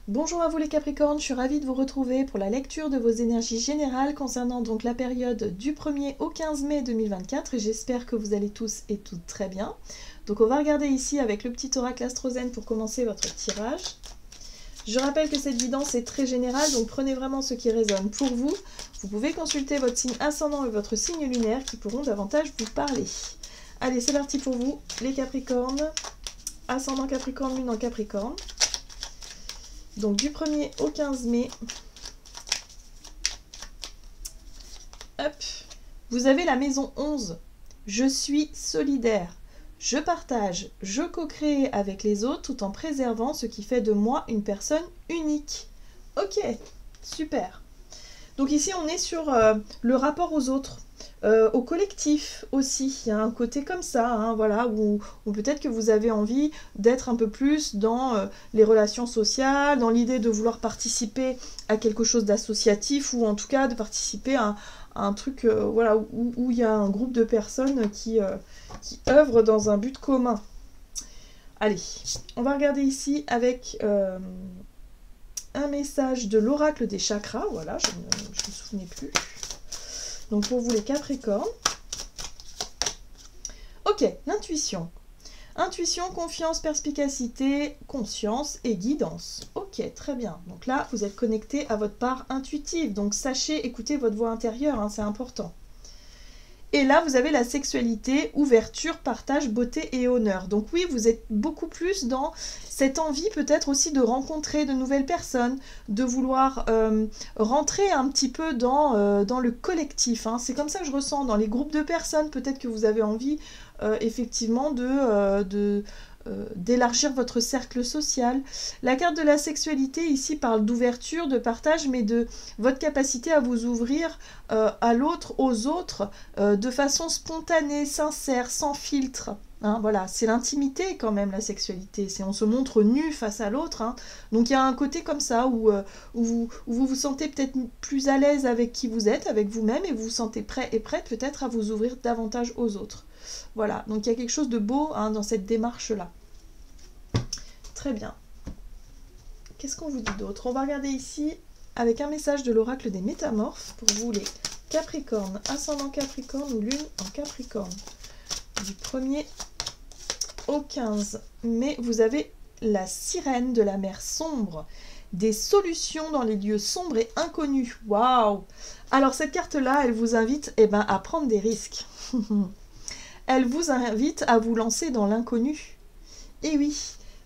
Bonjour à vous les Capricornes, je suis ravie de vous retrouver pour la lecture de vos énergies générales concernant donc la période du 1er au 15 mai 2024 et j'espère que vous allez tous et toutes très bien. Donc on va regarder ici avec le petit oracle astrozène pour commencer votre tirage. Je rappelle que cette guidance est très générale, donc prenez vraiment ce qui résonne pour vous. Vous pouvez consulter votre signe ascendant et votre signe lunaire qui pourront davantage vous parler. Allez, c'est parti pour vous les Capricornes, ascendant Capricorne, lune en Capricorne. Donc du 1er au 15 mai, hop, vous avez la maison 11. Je suis solidaire, je partage, je co-crée avec les autres tout en préservant ce qui fait de moi une personne unique. Ok, super. Donc ici on est sur le rapport aux autres. Au collectif aussi, il y a un côté comme ça, hein, voilà, où peut-être que vous avez envie d'être un peu plus dans les relations sociales, dans l'idée de vouloir participer à quelque chose d'associatif, ou en tout cas de participer à un truc voilà, où il y a un groupe de personnes qui œuvrent dans un but commun. Allez, on va regarder ici avec un message de l'oracle des chakras, voilà, je ne me souvenais plus. Donc pour vous les Capricornes. Ok, l'intuition. Intuition, confiance, perspicacité, conscience et guidance. Ok, très bien. Donc là, vous êtes connecté à votre part intuitive. Donc sachez écouter votre voix intérieure, hein, c'est important. Et là, vous avez la sexualité, ouverture, partage, beauté et honneur. Donc oui, vous êtes beaucoup plus dans cette envie peut-être aussi de rencontrer de nouvelles personnes, de vouloir rentrer un petit peu dans le collectif. Hein. C'est comme ça que je ressens dans les groupes de personnes. Peut-être que vous avez envie effectivement d'élargir votre cercle social. La carte de la sexualité ici parle d'ouverture, de partage, mais de votre capacité à vous ouvrir à l'autre, aux autres, de façon spontanée, sincère, sans filtre. Hein, voilà, c'est l'intimité quand même la sexualité, on se montre nu face à l'autre, hein. Donc il y a un côté comme ça où vous vous sentez peut-être plus à l'aise avec qui vous êtes, avec vous-même, et vous vous sentez prêt et prête peut-être à vous ouvrir davantage aux autres. Voilà, donc il y a quelque chose de beau hein, dans cette démarche-là. Très bien. Qu'est-ce qu'on vous dit d'autre? On va regarder ici avec un message de l'oracle des métamorphes pour vous les Capricornes, ascendant Capricorne ou lune en Capricorne. Du 1er au 15 mai, vous avez la sirène de la mer sombre. Des solutions dans les lieux sombres et inconnus. Waouh! Alors cette carte-là, elle vous invite à prendre des risques. Elle vous invite à vous lancer dans l'inconnu. Et oui,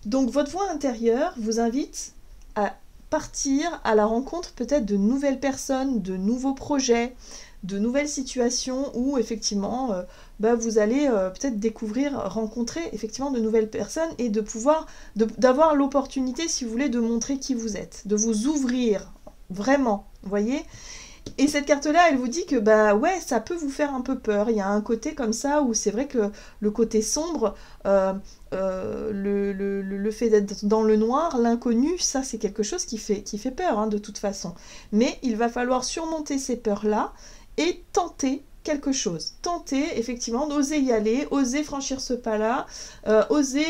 donc votre voix intérieure vous invite à partir à la rencontre peut-être de nouvelles personnes, de nouveaux projets, de nouvelles situations où effectivement vous allez peut-être découvrir, rencontrer effectivement de nouvelles personnes et de pouvoir, d'avoir l'opportunité, si vous voulez, de montrer qui vous êtes, de vous ouvrir vraiment, vous voyez. Et cette carte-là, elle vous dit que ouais, ça peut vous faire un peu peur. Il y a un côté comme ça où c'est vrai que le côté sombre, le fait d'être dans le noir, l'inconnu, ça c'est quelque chose qui fait peur hein, de toute façon. Mais il va falloir surmonter ces peurs-là et tenter quelque chose. Tenter effectivement d'oser y aller, oser franchir ce pas-là, oser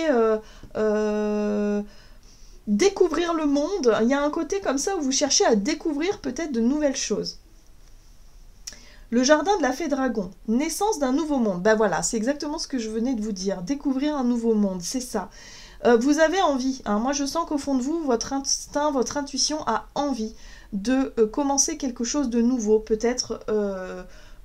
découvrir le monde. Il y a un côté comme ça où vous cherchez à découvrir peut-être de nouvelles choses. Le jardin de la fée dragon, naissance d'un nouveau monde. Ben voilà, c'est exactement ce que je venais de vous dire. Découvrir un nouveau monde, c'est ça. Vous avez envie, hein, moi je sens qu'au fond de vous, votre instinct, votre intuition a envie de commencer quelque chose de nouveau. Peut-être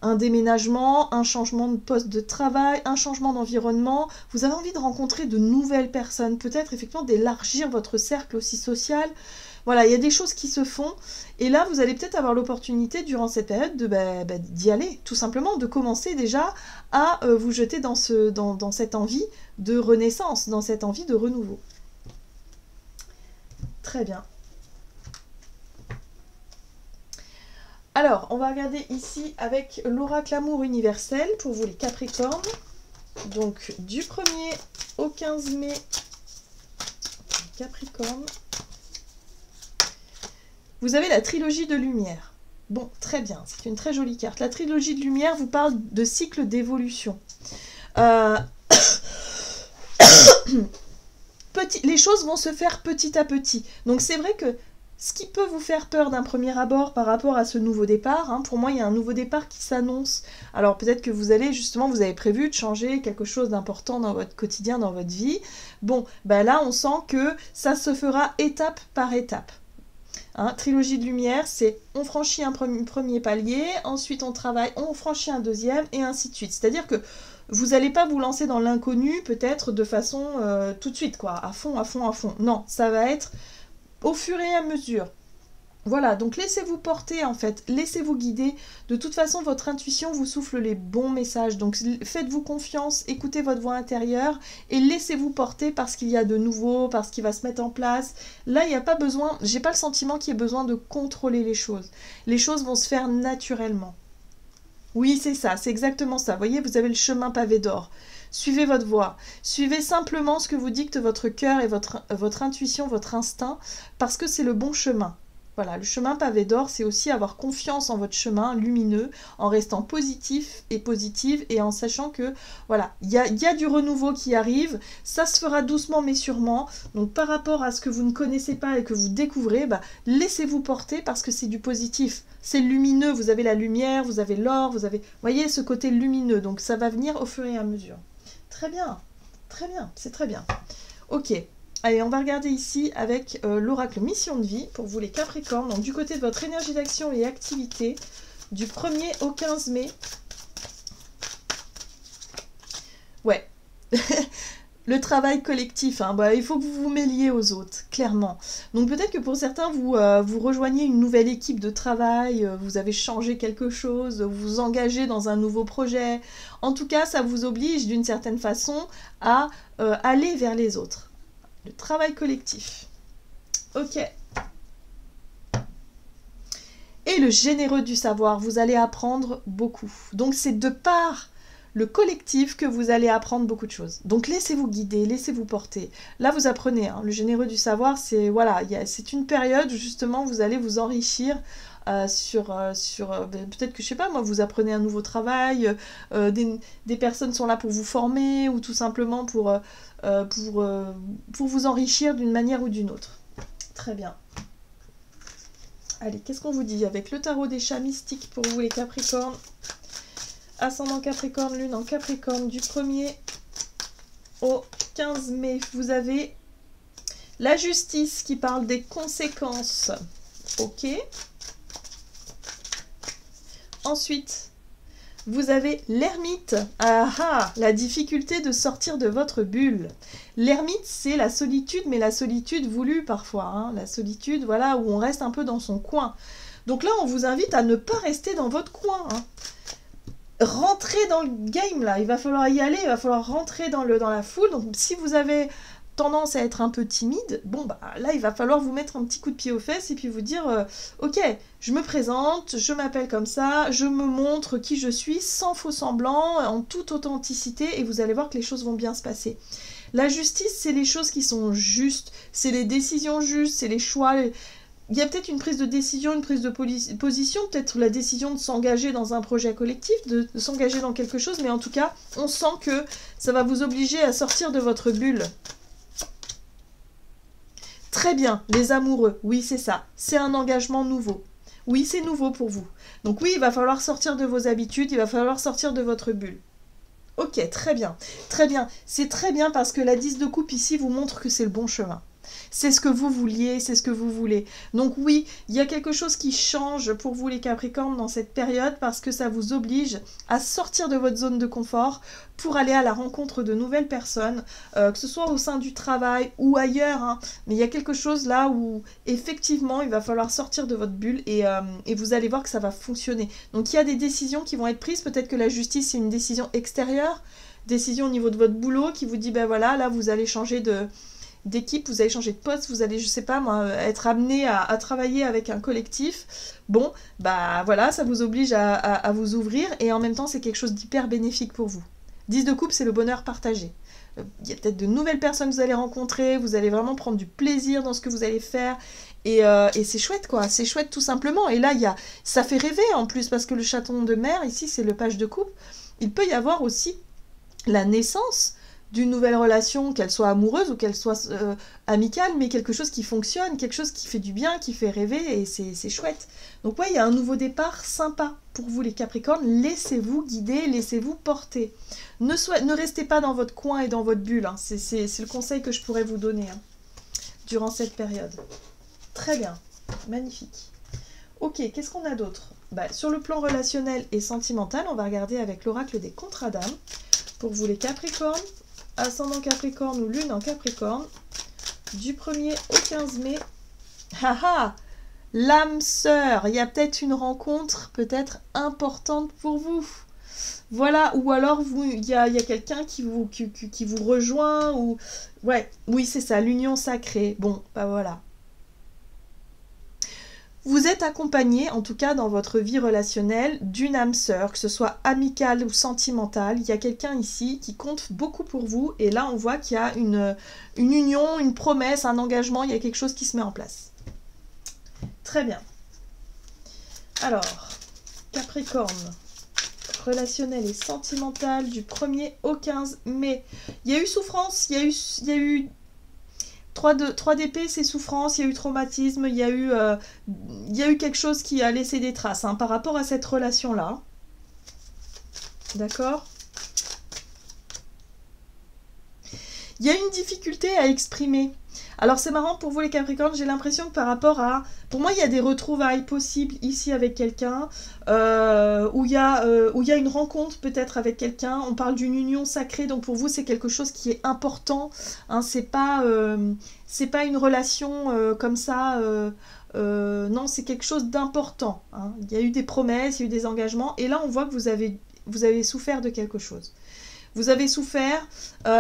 un déménagement, un changement de poste de travail, un changement d'environnement. Vous avez envie de rencontrer de nouvelles personnes. Peut-être effectivement d'élargir votre cercle aussi social. Voilà, il y a des choses qui se font, et là, vous allez peut-être avoir l'opportunité, durant cette période, d'y aller, tout simplement, de commencer déjà à vous jeter dans cette envie de renaissance, dans cette envie de renouveau. Très bien. Alors, on va regarder ici avec l'oracle amour universel, pour vous les Capricornes. Donc, du 1er au 15 mai, Capricorne. Vous avez la trilogie de lumière. Bon, très bien, c'est une très jolie carte. La trilogie de lumière vous parle de cycle d'évolution. les choses vont se faire petit à petit. Donc c'est vrai que ce qui peut vous faire peur d'un premier abord par rapport à ce nouveau départ, hein, pour moi il y a un nouveau départ qui s'annonce. Alors peut-être que vous avez prévu de changer quelque chose d'important dans votre quotidien, dans votre vie. Bon, ben là on sent que ça se fera étape par étape. Hein, trilogie de lumière, c'est on franchit un premier palier, ensuite on travaille, on franchit un deuxième, et ainsi de suite. C'est-à-dire que vous n'allez pas vous lancer dans l'inconnu peut-être de façon tout de suite, quoi, à fond, à fond, à fond. Non, ça va être au fur et à mesure. Voilà, donc laissez-vous porter en fait, laissez-vous guider. De toute façon, votre intuition vous souffle les bons messages. Donc faites-vous confiance, écoutez votre voix intérieure et laissez-vous porter parce qu'il y a de nouveau, parce qu'il va se mettre en place. Là, il n'y a pas besoin, j'ai pas le sentiment qu'il y ait besoin de contrôler les choses. Les choses vont se faire naturellement. Oui, c'est ça, c'est exactement ça. Vous voyez, vous avez le chemin pavé d'or. Suivez votre voie. Suivez simplement ce que vous dicte votre cœur et votre intuition, votre instinct, parce que c'est le bon chemin. Voilà, le chemin pavé d'or, c'est aussi avoir confiance en votre chemin lumineux, en restant positif et positive et en sachant que, voilà, il y a du renouveau qui arrive, ça se fera doucement mais sûrement. Donc par rapport à ce que vous ne connaissez pas et que vous découvrez, laissez-vous porter parce que c'est du positif. C'est lumineux, vous avez la lumière, vous avez l'or, vous voyez ce côté lumineux, donc ça va venir au fur et à mesure. Très bien, c'est très bien. Ok. Allez, on va regarder ici avec l'oracle mission de vie pour vous les Capricornes. Donc du côté de votre énergie d'action et activité du 1er au 15 mai. Ouais. Le travail collectif, hein, il faut que vous vous mêliez aux autres, clairement. Donc peut-être que pour certains, vous rejoignez une nouvelle équipe de travail, vous avez changé quelque chose, vous vous engagez dans un nouveau projet. En tout cas, ça vous oblige d'une certaine façon à aller vers les autres. Le travail collectif. Ok. Et le généreux du savoir, vous allez apprendre beaucoup. Donc c'est de par le collectif que vous allez apprendre beaucoup de choses. Donc laissez-vous guider, laissez-vous porter. Là vous apprenez, hein, le généreux du savoir, c'est voilà, c'est une période où justement vous allez vous enrichir peut-être que je sais pas moi, vous apprenez un nouveau travail, des personnes sont là pour vous former ou tout simplement pour vous enrichir d'une manière ou d'une autre. Très bien. Allez, qu'est-ce qu'on vous dit avec le tarot des chats mystiques pour vous les Capricornes? Ascendant Capricorne, lune en Capricorne, du 1er au 15 mai. Vous avez la justice qui parle des conséquences. Ok. Ensuite, vous avez l'ermite. Ah ah, la difficulté de sortir de votre bulle. L'ermite, c'est la solitude, mais la solitude voulue parfois. Hein. La solitude, voilà, où on reste un peu dans son coin. Donc là, on vous invite à ne pas rester dans votre coin. Hein. Rentrez dans le game, là. Il va falloir y aller, il va falloir rentrer dans la foule. Donc si vous avez tendance à être un peu timide, là, il va falloir vous mettre un petit coup de pied aux fesses et puis vous dire ok, je me présente, je m'appelle comme ça, je me montre qui je suis, sans faux semblant, en toute authenticité, et vous allez voir que les choses vont bien se passer. La justice, c'est les choses qui sont justes, c'est les décisions justes, c'est les choix. Il y a peut-être une prise de décision, une prise de position, peut-être la décision de s'engager dans un projet collectif, de s'engager dans quelque chose, mais en tout cas, on sent que ça va vous obliger à sortir de votre bulle. Très bien, les amoureux, oui c'est ça, c'est un engagement nouveau. Oui, c'est nouveau pour vous. Donc oui, il va falloir sortir de vos habitudes, il va falloir sortir de votre bulle. Ok, très bien, très bien. C'est très bien parce que la 10 de coupe ici vous montre que c'est le bon chemin. C'est ce que vous vouliez, c'est ce que vous voulez. Donc oui, il y a quelque chose qui change pour vous les Capricornes dans cette période parce que ça vous oblige à sortir de votre zone de confort pour aller à la rencontre de nouvelles personnes, que ce soit au sein du travail ou ailleurs. Hein. Mais il y a quelque chose là où effectivement il va falloir sortir de votre bulle et vous allez voir que ça va fonctionner. Donc il y a des décisions qui vont être prises, peut-être que la justice c'est une décision extérieure, décision au niveau de votre boulot qui vous dit ben voilà, là vous allez changer d'équipe, vous allez changer de poste, vous allez, je sais pas moi, être amené à travailler avec un collectif. Bon, voilà, ça vous oblige à vous ouvrir et en même temps, c'est quelque chose d'hyper bénéfique pour vous. 10 de coupe, c'est le bonheur partagé. Il y a peut-être de nouvelles personnes que vous allez rencontrer, vous allez vraiment prendre du plaisir dans ce que vous allez faire et c'est chouette quoi, c'est chouette tout simplement. Et là, ça fait rêver en plus parce que le chaton de mer, ici, c'est le page de coupe. Il peut y avoir aussi la naissance d'une nouvelle relation, qu'elle soit amoureuse ou qu'elle soit amicale, mais quelque chose qui fonctionne, quelque chose qui fait du bien, qui fait rêver, et c'est chouette. Donc ouais, il y a un nouveau départ sympa pour vous les Capricornes. Laissez-vous guider, laissez-vous porter. Ne restez pas dans votre coin et dans votre bulle, hein. C'est le conseil que je pourrais vous donner hein, durant cette période. Très bien, magnifique. Ok, qu'est-ce qu'on a d'autre? Sur le plan relationnel et sentimental, on va regarder avec l'oracle des contrats d'âme. Pour vous les Capricornes, ascendant Capricorne ou lune en Capricorne, du 1er au 15 mai. Haha, l'âme sœur, il y a peut-être une rencontre peut-être importante pour vous. Voilà, ou alors il y a quelqu'un qui vous rejoint, ou... Ouais, oui, c'est ça, l'union sacrée. Bon, voilà. Vous êtes accompagné, en tout cas dans votre vie relationnelle, d'une âme sœur, que ce soit amicale ou sentimentale. Il y a quelqu'un ici qui compte beaucoup pour vous. Et là, on voit qu'il y a une union, une promesse, un engagement. Il y a quelque chose qui se met en place. Très bien. Alors, Capricorne, relationnel et sentimental du 1er au 15 mai. Il y a eu souffrance, il y a eu 3 d'épée, c'est souffrance, il y a eu traumatisme, il y a eu quelque chose qui a laissé des traces hein, par rapport à cette relation-là. D'accord? Il y a une difficulté à exprimer. Alors c'est marrant pour vous les Capricornes, j'ai l'impression que par rapport à... Pour moi, il y a des retrouvailles possibles ici avec quelqu'un, où il y a une rencontre peut-être avec quelqu'un. On parle d'une union sacrée, donc pour vous, c'est quelque chose qui est important. Hein, c'est pas une relation comme ça... non, c'est quelque chose d'important. Hein. Il y a eu des promesses, il y a eu des engagements, et là, on voit que vous avez souffert de quelque chose. Vous avez souffert,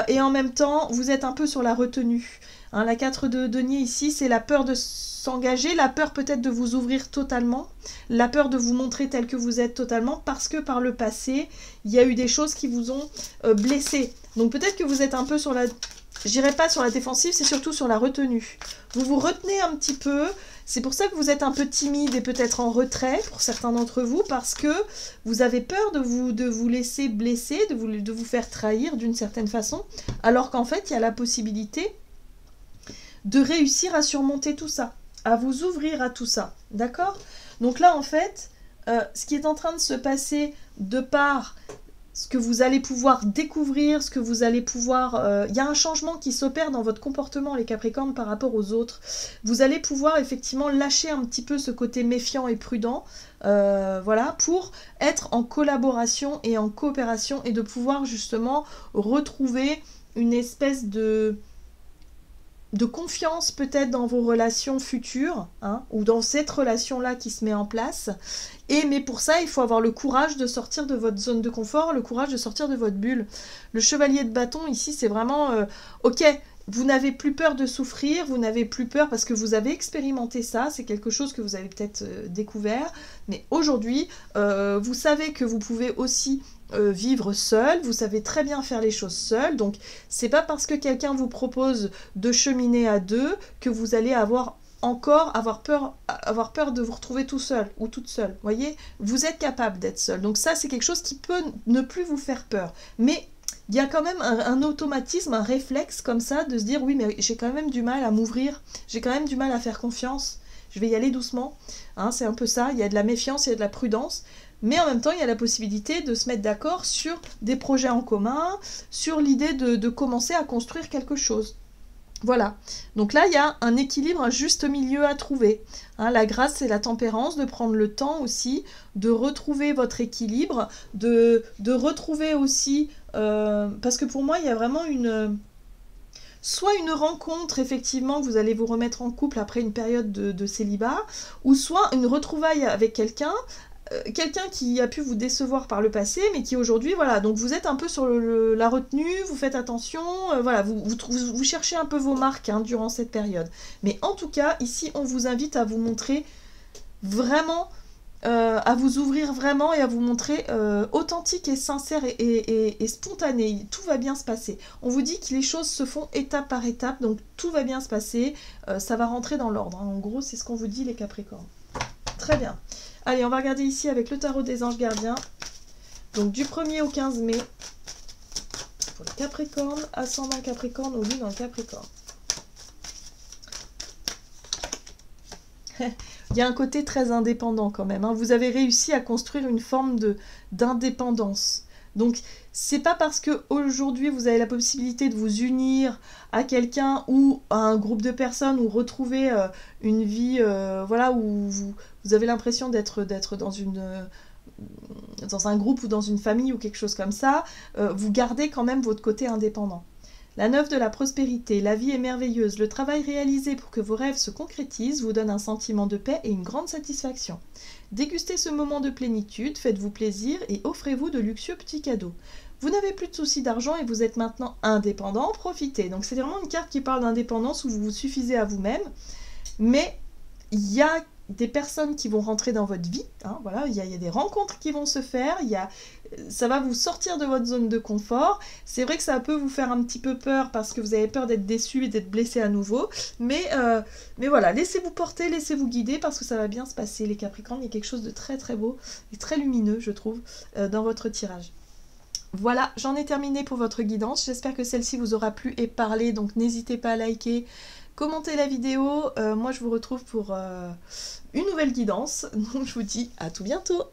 et en même temps, vous êtes un peu sur la retenue. Hein, la 4 de denier ici, c'est la peur de s'engager, la peur peut-être de vous ouvrir totalement, la peur de vous montrer tel que vous êtes totalement, parce que par le passé, il y a eu des choses qui vous ont blessé. Donc peut-être que vous êtes un peu sur la... J'irai pas sur la défensive, c'est surtout sur la retenue. Vous vous retenez un petit peu, c'est pour ça que vous êtes un peu timide et peut-être en retrait pour certains d'entre vous, parce que vous avez peur de vous laisser blesser, de vous faire trahir d'une certaine façon, alors qu'en fait, il y a la possibilité de réussir à surmonter tout ça, à vous ouvrir à tout ça, d'accord? Donc là, en fait, ce qui est en train de se passer de par ce que vous allez pouvoir découvrir, ce que vous allez pouvoir... Il y a un changement qui s'opère dans votre comportement, les Capricornes, par rapport aux autres. Vous allez pouvoir effectivement lâcher un petit peu ce côté méfiant et prudent, voilà, pour être en collaboration et en coopération et de pouvoir justement retrouver une espèce de confiance peut-être dans vos relations futures, hein, ou dans cette relation-là qui se met en place. Mais pour ça, il faut avoir le courage de sortir de votre zone de confort, le courage de sortir de votre bulle. Le chevalier de bâton, ici, c'est vraiment... ok, vous n'avez plus peur de souffrir, vous n'avez plus peur parce que vous avez expérimenté ça, c'est quelque chose que vous avez peut-être découvert, mais aujourd'hui, vous savez que vous pouvez aussi... vivre seul, vous savez très bien faire les choses seul, donc c'est pas parce que quelqu'un vous propose de cheminer à deux que vous allez avoir peur de vous retrouver tout seul ou toute seule, voyez, vous êtes capable d'être seul, donc ça c'est quelque chose qui peut ne plus vous faire peur, mais il y a quand même un automatisme, un réflexe comme ça de se dire oui mais j'ai quand même du mal à m'ouvrir, j'ai quand même du mal à faire confiance, je vais y aller doucement, hein, c'est un peu ça, il y a de la méfiance, il y a de la prudence. Mais en même temps, il y a la possibilité de se mettre d'accord sur des projets en commun, sur l'idée de commencer à construire quelque chose. Voilà. Donc là, il y a un équilibre, un juste milieu à trouver. Hein, la grâce, c'est la tempérance, de prendre le temps aussi, de retrouver votre équilibre, de retrouver aussi... parce que pour moi, il y a vraiment soit une rencontre, effectivement, que vous allez vous remettre en couple après une période de célibat, ou soit une retrouvaille avec quelqu'un qui a pu vous décevoir par le passé, mais qui aujourd'hui, voilà, donc vous êtes un peu sur la retenue, vous faites attention, voilà, vous cherchez un peu vos marques hein, durant cette période. Mais en tout cas, ici, on vous invite à vous montrer vraiment, à vous ouvrir vraiment et à vous montrer authentique et sincère et spontané. Tout va bien se passer. On vous dit que les choses se font étape par étape, donc tout va bien se passer, ça va rentrer dans l'ordre. Hein. En gros, c'est ce qu'on vous dit, les Capricornes. Très bien. Allez, on va regarder ici avec le tarot des anges gardiens. Donc du 1er au 15 mai. pour les Capricornes, ascendant Capricorne ou lune en Capricorne. Il y a un côté très indépendant quand même. Hein. Vous avez réussi à construire une forme d'indépendance. Donc, c'est pas parce qu'aujourd'hui vous avez la possibilité de vous unir à quelqu'un ou à un groupe de personnes ou retrouver une vie voilà, où vous avez l'impression d'être dans un groupe ou dans une famille ou quelque chose comme ça, vous gardez quand même votre côté indépendant. La 9 de la prospérité, la vie est merveilleuse, le travail réalisé pour que vos rêves se concrétisent vous donne un sentiment de paix et une grande satisfaction. Dégustez ce moment de plénitude, faites-vous plaisir et offrez-vous de luxueux petits cadeaux. Vous n'avez plus de soucis d'argent et vous êtes maintenant indépendant, profitez. Donc c'est vraiment une carte qui parle d'indépendance où vous vous suffisez à vous-même, mais il y a des personnes qui vont rentrer dans votre vie, hein, voilà, il y a des rencontres qui vont se faire, ça va vous sortir de votre zone de confort. C'est vrai que ça peut vous faire un petit peu peur parce que vous avez peur d'être déçu et d'être blessé à nouveau, mais voilà, laissez-vous porter, laissez-vous guider parce que ça va bien se passer les Capricornes. Il y a quelque chose de très très beau et très lumineux, je trouve, dans votre tirage. Voilà, j'en ai terminé pour votre guidance. J'espère que celle-ci vous aura plu et parlé, donc n'hésitez pas à liker, commentez la vidéo. Moi, je vous retrouve pour une nouvelle guidance. Donc, je vous dis à tout bientôt.